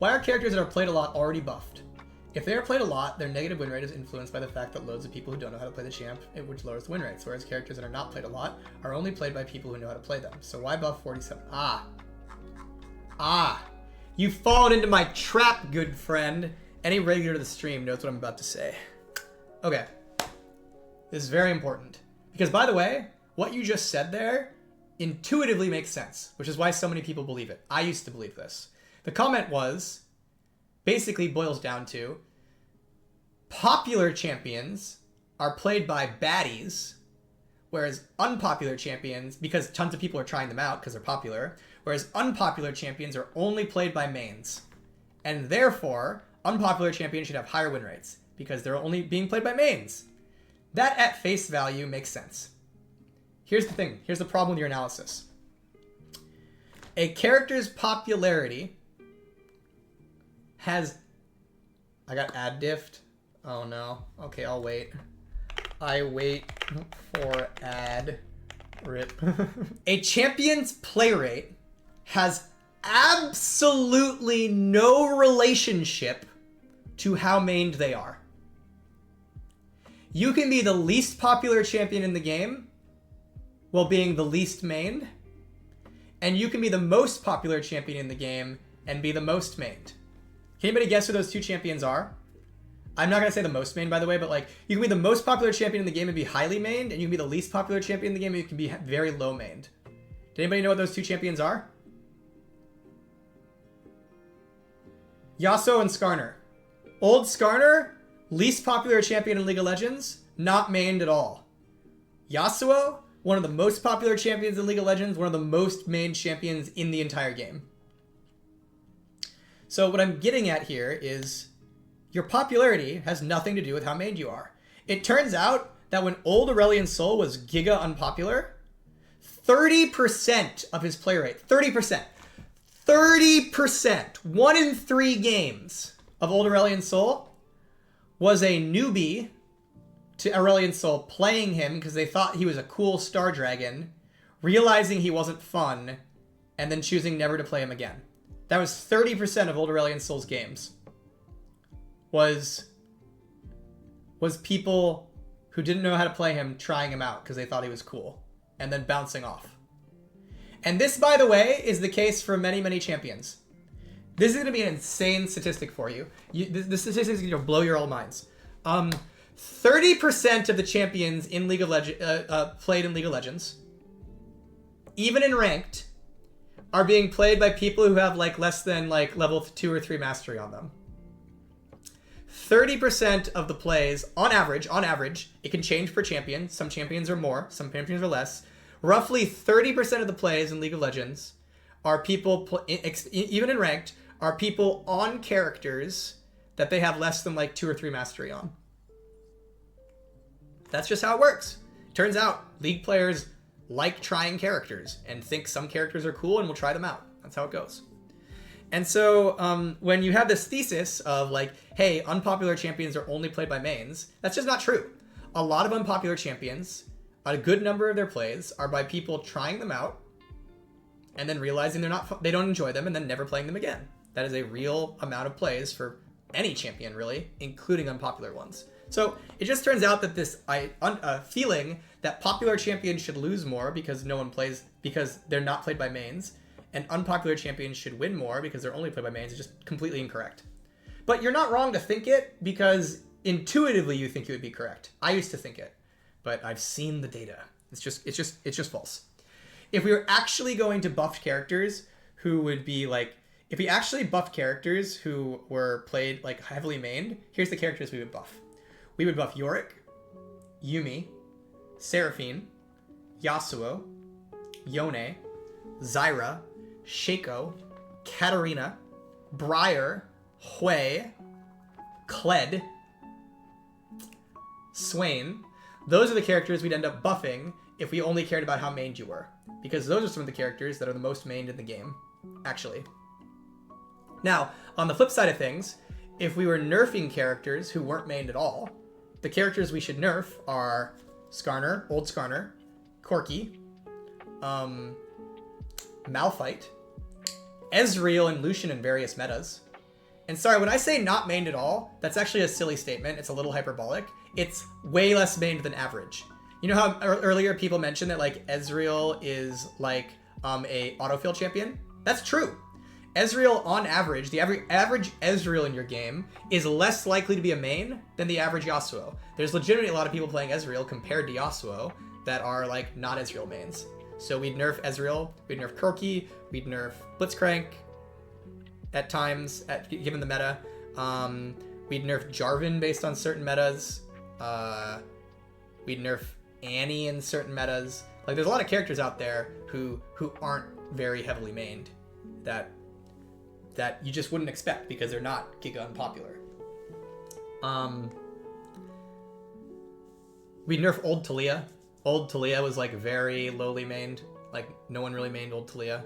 Why are characters that are played a lot already buffed? If they are played a lot, their negative win rate is influenced by the fact that loads of people who don't know how to play the champ, which lowers the win rates, whereas characters that are not played a lot are only played by people who know how to play them. So why buff 47? You've fallen into my trap, good friend. Any regular to the stream knows what I'm about to say. Okay. This is very important. Because, by the way, what you just said there intuitively makes sense, which is why so many people believe it. I used to believe this. The comment was, basically boils down to, popular champions are played by baddies, whereas unpopular champions, because tons of people are trying them out because they're popular, whereas unpopular champions are only played by mains. And therefore, unpopular champions should have higher win rates because they're only being played by mains. That at face value makes sense. Here's the thing. Here's the problem with your analysis. A character's popularity has... I got ad diffed. Oh no. Okay, I'll wait. I wait for ad rip. A champion's play rate has absolutely no relationship to how mained they are. You can be the least popular champion in the game while being the least mained, and you can be the most popular champion in the game and be the most mained. Can anybody guess who those two champions are? I'm not going to say the most mained, by the way, but like you can be the most popular champion in the game and be highly mained, and you can be the least popular champion in the game and you can be very low mained. Did anybody know what those two champions are? Yasuo and Skarner. Old Skarner, least popular champion in League of Legends, not mained at all. Yasuo, one of the most popular champions in League of Legends, one of the most mained champions in the entire game. So what I'm getting at here is your popularity has nothing to do with how mained you are. It turns out that when old Aurelion Sol was giga unpopular, 30% of his play rate, 30%, 1 in 3 games of old Aurelion Sol was a newbie to Aurelion Sol playing him because they thought he was a cool star dragon, realizing he wasn't fun, and then choosing never to play him again. That was 30% of old Aurelion Sol's games. Was people who didn't know how to play him trying him out because they thought he was cool, and then bouncing off. And this, by the way, is the case for many, many champions. This is going to be an insane statistic for you. This statistic is going to blow your old minds. 30% of the champions in League of Legends played in League of Legends, even in ranked, are being played by people who have like less than like level 2 or 3 mastery on them. 30% of the plays, on average, it can change per champion. Some champions are more, some champions are less. Roughly 30% of the plays in League of Legends are people, even in ranked, are people on characters that they have less than like 2 or 3 mastery on. That's just how it works. Turns out, League players like trying characters and think some characters are cool and will try them out. That's how it goes. And so when you have this thesis of like, hey, unpopular champions are only played by mains, that's just not true. A lot of unpopular champions, a good number of their plays are by people trying them out and then realizing they don't enjoy them and then never playing them again. That is a real amount of plays for any champion, really, including unpopular ones. So it just turns out that this feeling that popular champions should lose more because no one plays, because they're not played by mains, and unpopular champions should win more because they're only played by mains is just completely incorrect. But you're not wrong to think it because intuitively you think it would be correct. I used to think it, but I've seen the data. It's just false. If we were actually going to buff characters who would be like, if we actually buffed characters who were played like heavily mained, here's the characters we would buff. We would buff Yorick, Yuumi, Seraphine, Yasuo, Yone, Zyra, Shaco, Katarina, Briar, Hwei, Kled, Swain. Those are the characters we'd end up buffing if we only cared about how mained you were. Because those are some of the characters that are the most mained in the game, actually. Now, on the flip side of things, if we were nerfing characters who weren't mained at all, the characters we should nerf are Skarner, Old Skarner, Corki, Malphite, Ezreal and Lucian in various metas, And sorry, when I say not mained at all, that's actually a silly statement. It's a little hyperbolic. It's way less mained than average. You know how earlier people mentioned that like Ezreal is like a autofill champion? That's true. Ezreal on average, the average Ezreal in your game is less likely to be a main than the average Yasuo. There's legitimately a lot of people playing Ezreal compared to Yasuo that are like not Ezreal mains. So we'd nerf Ezreal, we'd nerf Corki, we'd nerf Blitzcrank at times, given the meta. We'd nerf Jarvan based on certain metas. We'd nerf Annie in certain metas. Like there's a lot of characters out there who aren't very heavily mained that you just wouldn't expect because they're not giga unpopular. We'd nerf old Talia. Old Talia was like very lowly mained. Like no one really mained old Talia.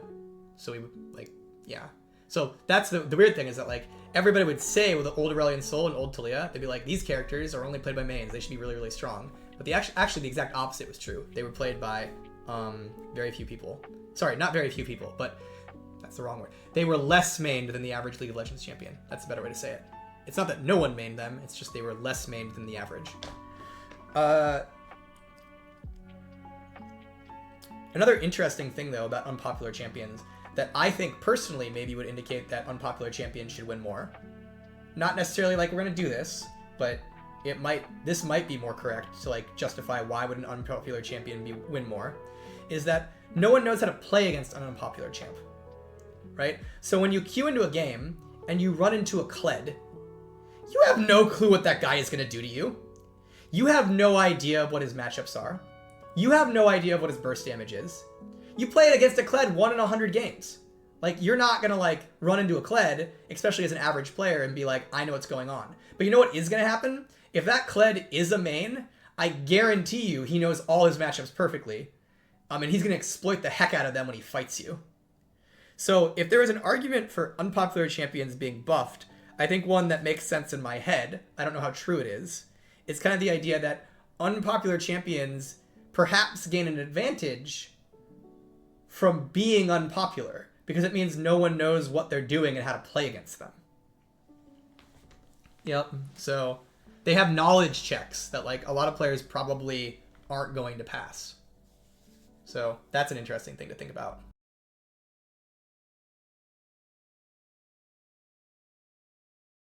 So we would like, yeah. So that's the weird thing is that like everybody would say with the old Aurelion Sol and old Talia, they'd be like, these characters are only played by mains. They should be really, really strong. But actually the exact opposite was true. They were played by very few people. Sorry, not very few people, but that's the wrong word. They were less mained than the average League of Legends champion. That's a better way to say it. It's not that no one mained them, it's just they were less mained than the average. Another interesting thing, though, about unpopular champions that I think personally maybe would indicate that unpopular champions should win more. Not necessarily like we're going to do this, but this might be more correct to like justify why would an unpopular champion win more, is that no one knows how to play against an unpopular champ, right? So when you queue into a game and you run into a Kled, you have no clue what that guy is going to do to you. You have no idea what his matchups are. You have no idea of what his burst damage is. You play it against a Kled 1 in 100 games. Like, you're not gonna, like, run into a Kled, especially as an average player, and be like, I know what's going on. But you know what is gonna happen? If that Kled is a main, I guarantee you he knows all his matchups perfectly. And he's gonna exploit the heck out of them when he fights you. So, if there is an argument for unpopular champions being buffed, I think one that makes sense in my head, I don't know how true it is, it's kind of the idea that unpopular champions perhaps gain an advantage from being unpopular, because it means no one knows what they're doing and how to play against them. Yep, so they have knowledge checks that like a lot of players probably aren't going to pass. So that's an interesting thing to think about.